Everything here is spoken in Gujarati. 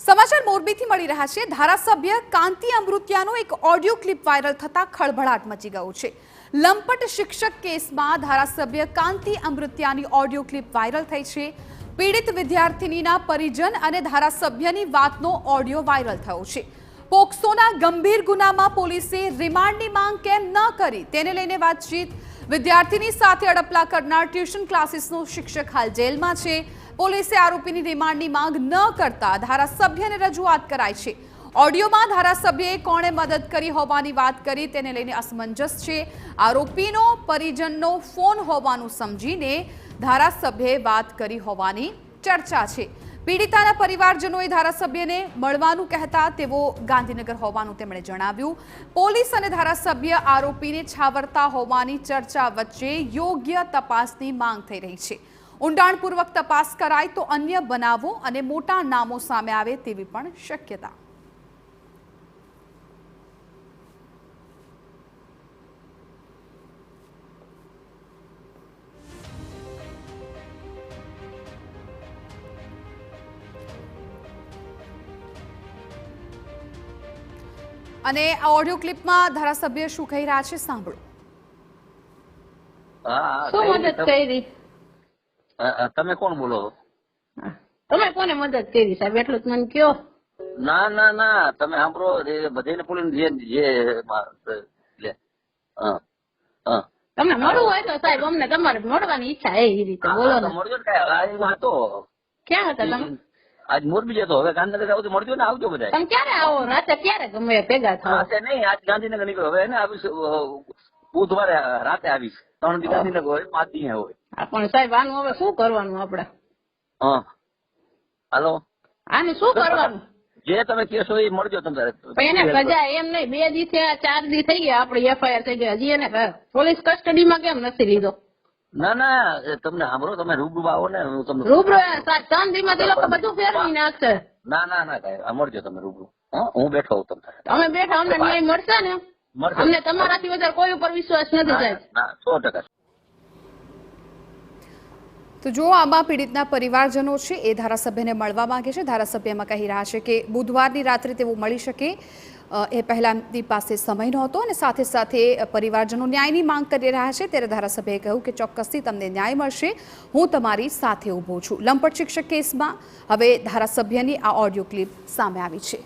સમાચાર મોરબીથી મળી રહ્યા છે। ધારાસભ્ય કાંતિ અમૃતિયાનો એક ઓડિયો ક્લિપ વાયરલ થતા ખળભળાટ મચી ગયો છે। લંપટ શિક્ષક કેસમાં ધારાસભ્ય કાંતિ અમૃતિયાની ઓડિયો ક્લિપ વાયરલ થઈ છે। પીડિત વિદ્યાર્થિનીના પરિજન અને ધારાસભ્યની વાતનો ઓડિયો વાયરલ થયો છે। પોક્સોના ગંભીર ગુનામાં પોલીસે રિમાન્ડની માંગ કેમ ન કરી તેને લઈને વાતચીત। વિદ્યાર્થીની સાથે અડપલા કરનાર ટ્યુશન ક્લાસીસનો શિક્ષક હાલ જેલમાં છે। પોલીસે આરોપીની રિમાન્ડની માંગ ન કરતા ધારાસભ્યને રજૂઆત કરાઈ છે। ઓડિયોમાં ધારાસભ્યએ કોણે મદદ કરી હોવાની વાત કરી તેને લઈને અસમંજસ છે। આરોપીનો પરિજનનો ફોન હોવાનું સમજીને ધારાસભ્યએ વાત કરી હોવાની ચર્ચા છે। પીડિતાના પરિવારજનોએ ધારાસભ્યને મળવાનું કહેતા તેઓ ગાંધીનગર હોવાનું તેમણે જણાવ્યું। પોલીસ અને ધારાસભ્ય આરોપીને છાવરતા હોવાની ચર્ચા વચ્ચે યોગ્ય તપાસની માંગ થઈ રહી છે। ઊંડાણપૂર્વક તપાસ કરાય તો અન્ય બનાવો અને મોટા નામો સામે આવે તેવી પણ શક્યતા। અને આ ઓડિયો ક્લિપમાં ધારાસભ્ય શું કહી રહ્યા છે સાંભળો। શું મદદ કરી? તમે કોણ બોલો? તમે કોને મદદ કરી સાહેબ એટલું મને કયો। ના ના ના તમે સાંભળો બધાને બોલીને તમને મળવું હોય તો સાહેબ અમને તમારે મળવાની ઈચ્છા એ રીતે બોલો ને। મળજો ને કઈ હતો ક્યાં હતા તમે? આજ મોરબી જતો હવે ગાંધીનગર આવું તો મળજો ને આવજો બધા। તમે ક્યારે આવો? રાતે ક્યારે ગમે ભેગા થાવ? નહીં આજ ગાંધીનગર નીકળો હવે ને આવીશ બુધવારે રાતે આવીશ 3 દી ગાંધીનગર હોય 5 દી હોય। પણ સાહેબ આનું હવે શું કરવાનું આપડે? હાલો આનું શું કરવાનું? જે તમે કહેશો એ મળજો તમે। એને સજા એમ નહીં 2 દી થયા 4 દી થઈ ગયા આપડે એફઆઈઆર થઈ ગયા હજી એને પોલીસ કસ્ટડીમાં કેમ નથી લીધો? ના ના તમને સાંભળો તમે રૂબરૂ આવો ને હું તમને રૂબરૂ 3 દી માં તે લોકો બધું ફેરવી નાખશે। ના ના ના કઈ મળજો તમે રૂબરૂ। હું બેઠો હું તમને અમે બેઠા અમને ન્યાય મળશે ને? અમને તમારાથી વધારે કોઈ ઉપર વિશ્વાસ નથી સાહેબ। 100%। તો જો આમાં પીડિતના પરિવારજનો છે એ ધારાસભ્યને મળવા માંગે છે। ધારાસભ્યમાં કહી રહ્યા છે કે બુધવારની રાત્રે તેઓ મળી શકે એ પહેલાંની પાસે સમય નહોતો અને સાથે સાથે પરિવારજનો ન્યાયની માંગ કરી રહ્યા છે। ત્યારે ધારાસભ્યએ કહ્યું કે ચોક્કસથી તમને ન્યાય મળશે, હું તમારી સાથે ઊભો છું। લંપટ શિક્ષક કેસમાં હવે ધારાસભ્યની આ ઓડિયો ક્લિપ સામે આવી છે।